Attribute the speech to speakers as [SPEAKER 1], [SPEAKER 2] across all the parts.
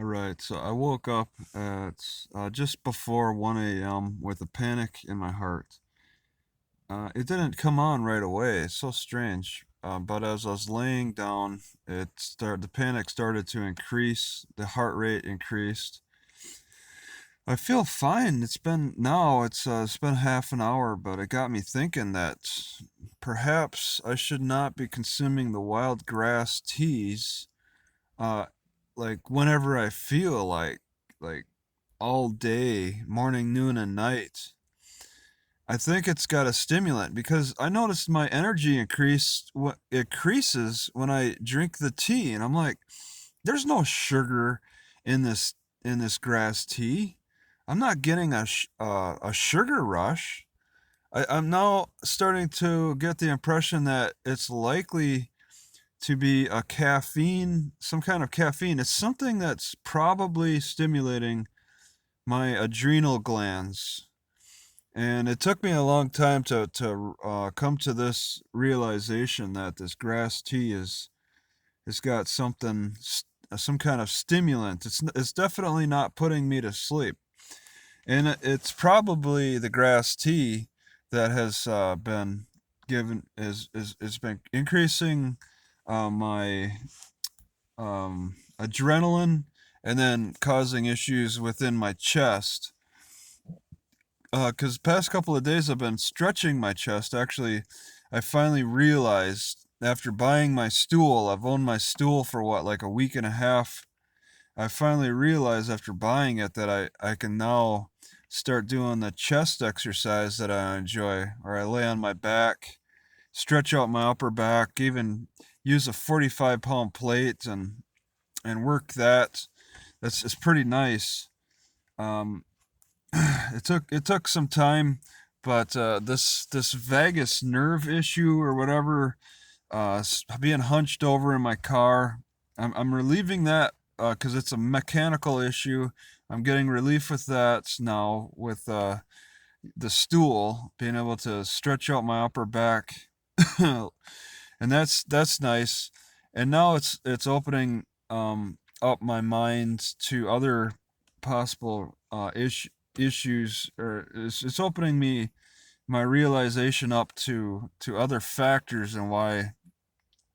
[SPEAKER 1] All right, so I woke up at just before 1 a.m. with a panic in my heart. It didn't come on right away. It's so strange. But as I was laying down, the panic started to increase. The heart rate increased. I feel fine. It's been half an hour, but it got me thinking that perhaps I should not be consuming the wild grass teas uh like whenever I feel like all day, morning, noon, and night. I think it's got a stimulant because I noticed my energy increases when I drink the tea, and I'm like, there's no sugar in this grass tea. I'm not getting a sugar rush. I'm now starting to get the impression that it's likely to be some kind of caffeine. It's something that's probably stimulating my adrenal glands. And it took me a long time to come to this realization that this grass tea has got some kind of stimulant. It's definitely not putting me to sleep, and it's probably the grass tea that has been given is been increasing my adrenaline and then causing issues within my chest. Because past couple of days I've been stretching my chest. Actually, I finally realized after buying my stool, I've owned my stool for what, like a week and a half. I finally realized after buying it that I can now start doing the chest exercise that I enjoy, where I lay on my back, stretch out my upper back, even use a 45-pound plate and work that. It's pretty nice. Um, it took some time, but this vagus nerve issue or whatever, being hunched over in my car, I'm relieving that because it's a mechanical issue. I'm getting relief with that now with the stool, being able to stretch out my upper back, and that's nice. And now it's opening up my mind to other possible issues, or it's opening my realization up to other factors and why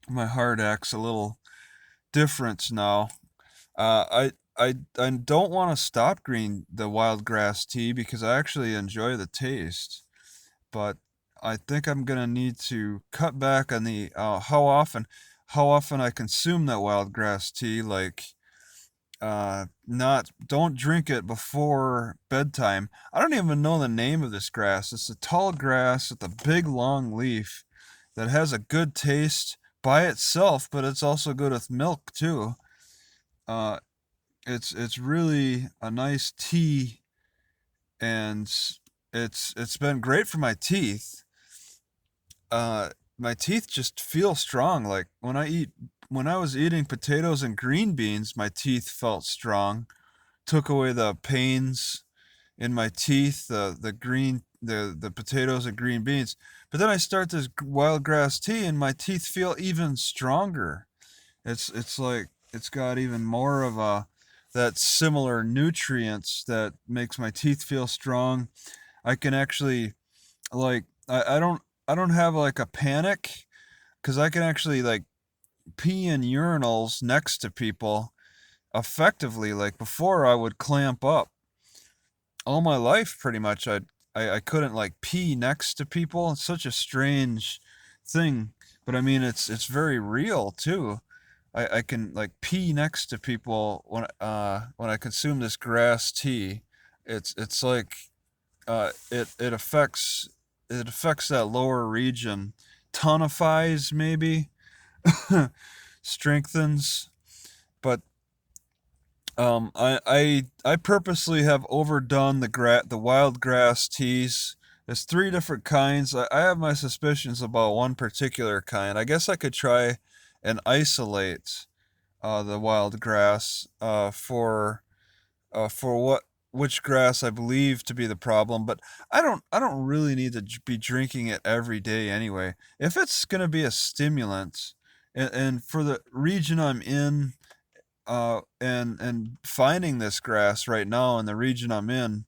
[SPEAKER 1] my heart acts a little different now. I don't want to stop the wild grass tea because I actually enjoy the taste, but I think I'm gonna need to cut back on the how often I consume that wild grass tea. Like, not don't drink it before bedtime. I don't even know the name of this grass. It's a tall grass with a big long leaf that has a good taste by itself, but it's also good with milk too. Uh, it's really a nice tea, and it's been great for my teeth. Uh, my teeth just feel strong. Like when I was eating potatoes and green beans, my teeth felt strong. Took away the pains in my teeth, the potatoes and green beans. But then I start this wild grass tea, and my teeth feel even stronger. It's like it's got even more of a that similar nutrients that makes my teeth feel strong. I can actually like I don't have like a panic because I can actually like pee in urinals next to people effectively. Like before, I would clamp up all my life pretty much. I couldn't like pee next to people. It's such a strange thing, but I mean it's very real too. I can like pee next to people when I consume this grass tea. It's like it affects that lower region, tonifies maybe, strengthens. But I purposely have overdone the wild grass teas. There's three different kinds. I have my suspicions about one particular kind. I guess I could try and isolate the wild grass for which grass I believe to be the problem. But I don't really need to be drinking it every day anyway. If it's gonna be a stimulant, and for the region I'm in, and finding this grass right now in the region I'm in,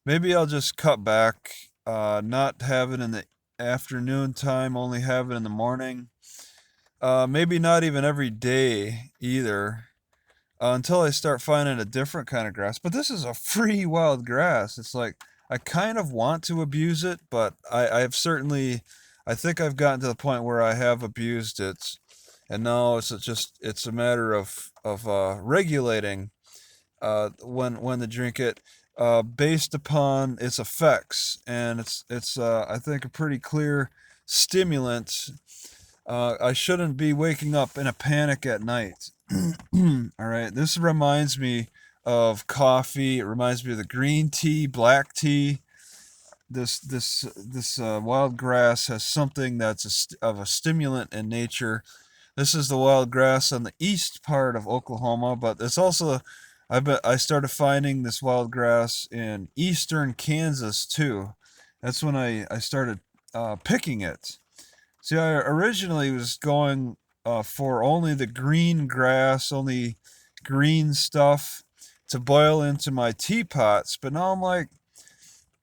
[SPEAKER 1] maybe I'll just cut back, not have it in the afternoon time, only have it in the morning. Maybe not even every day either, until I start finding a different kind of grass. But this is a free wild grass. It's like I kind of want to abuse it, but I've certainly, I think I've gotten to the point where I have abused it, and now it's a matter of regulating when to drink it. Based upon its effects, and it's I think a pretty clear stimulant. I shouldn't be waking up in a panic at night. All right, this reminds me of coffee. It reminds me of the green tea, black tea. This wild grass has something that's of a stimulant in nature. This is the wild grass on the east part of Oklahoma, but it's also I started finding this wild grass in eastern Kansas too. That's when I started picking it. See, I originally was going for only the green grass, only green stuff to boil into my teapots, but now I'm like,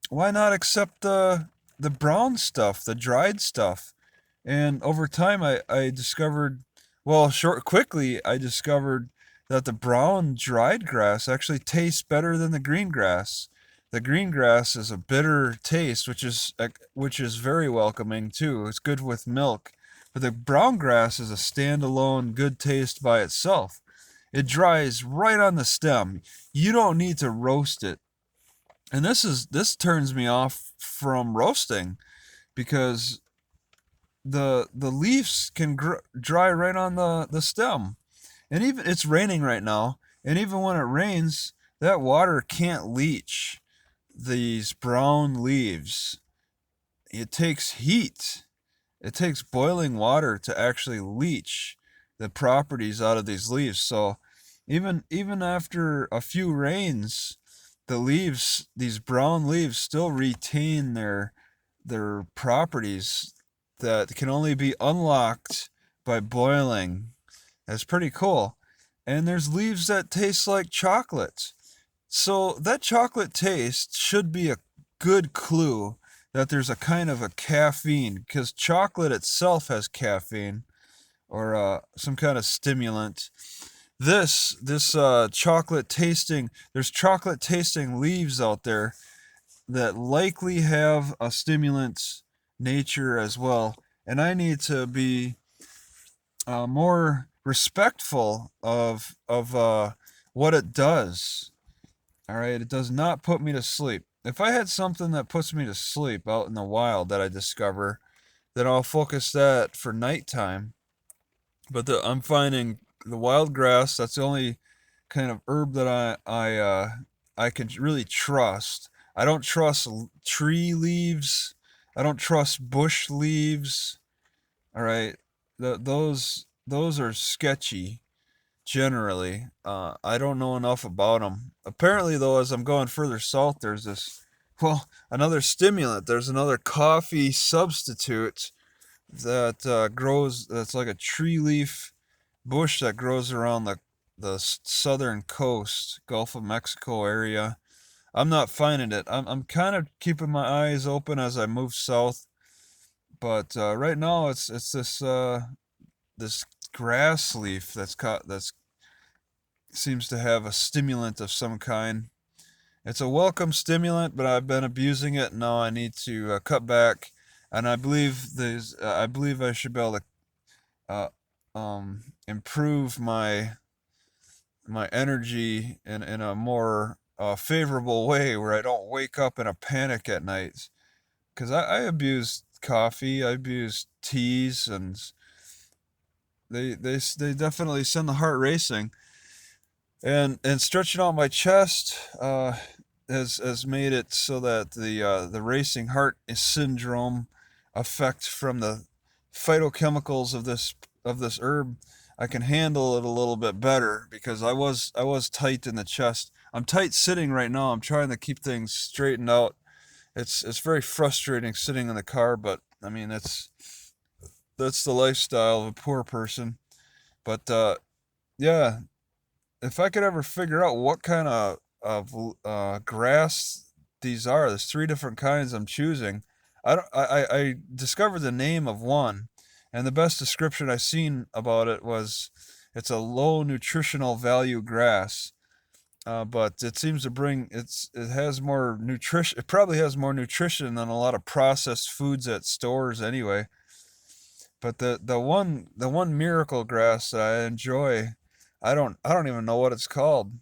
[SPEAKER 1] why not accept the brown stuff, the dried stuff? And over time, I discovered, well, quickly, I discovered that the brown dried grass actually tastes better than the green grass. The green grass is a bitter taste, which is very welcoming too. It's good with milk. But the brown grass is a standalone good taste by itself. It dries right on the stem. You don't need to roast it. And this turns me off from roasting because the leaves can dry right on the stem. And even it's raining right now, and even when it rains, that water can't leach these brown leaves. It takes heat. It takes boiling water to actually leach the properties out of these leaves. So even after a few rains, the leaves, these brown leaves, still retain their properties that can only be unlocked by boiling. That's pretty cool. And there's leaves that taste like chocolate. So that chocolate taste should be a good clue that there's a kind of a caffeine, because chocolate itself has caffeine or some kind of stimulant. This chocolate tasting, there's chocolate tasting leaves out there that likely have a stimulant nature as well. And I need to be more respectful of what it does. All right, it does not put me to sleep. If I had something that puts me to sleep out in the wild that I discover, then I'll focus that for nighttime. But I'm finding the wild grass. That's the only kind of herb that I can really trust. I don't trust tree leaves. I don't trust bush leaves. All right, those are sketchy generally. I don't know enough about them. Apparently, though, as I'm going further south, there's another stimulant. There's another coffee substitute that grows. That's like a tree leaf bush that grows around the southern coast, Gulf of Mexico area. I'm not finding it. I'm kind of keeping my eyes open as I move south, but right now it's this grass leaf that's seems to have a stimulant of some kind. It's a welcome stimulant, but I've been abusing it. Now I need to cut back, and I believe I should be able to improve my energy in a more favorable way, where I don't wake up in a panic at night. Because I abuse coffee, I abuse teas, and they definitely send the heart racing. And stretching out my chest has made it so that the racing heart syndrome effect from the phytochemicals of this herb, I can handle it a little bit better, because I was tight in the chest. I'm tight sitting right now. I'm trying to keep things straightened out. It's very frustrating sitting in the car, but I mean that's the lifestyle of a poor person. But yeah, if I could ever figure out what kind of grass these are, there's three different kinds I'm choosing. I discovered the name of one, and the best description I seen about it was it's a low nutritional value grass. But it seems to bring it has more nutrition. It probably has more nutrition than a lot of processed foods at stores anyway. But the one miracle grass that I enjoy, I don't even know what it's called.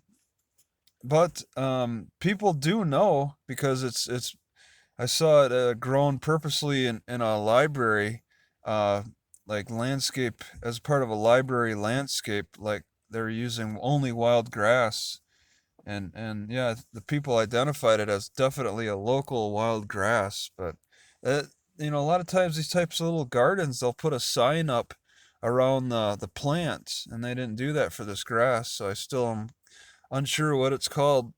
[SPEAKER 1] But people do know because it's I saw it grown purposely in a library, uh, like landscape as part of a library landscape. Like they're using only wild grass, and yeah, the people identified it as definitely a local wild grass. But uh, a lot of times these types of little gardens, they'll put a sign up around the plants, and they didn't do that for this grass, so I still am unsure what it's called.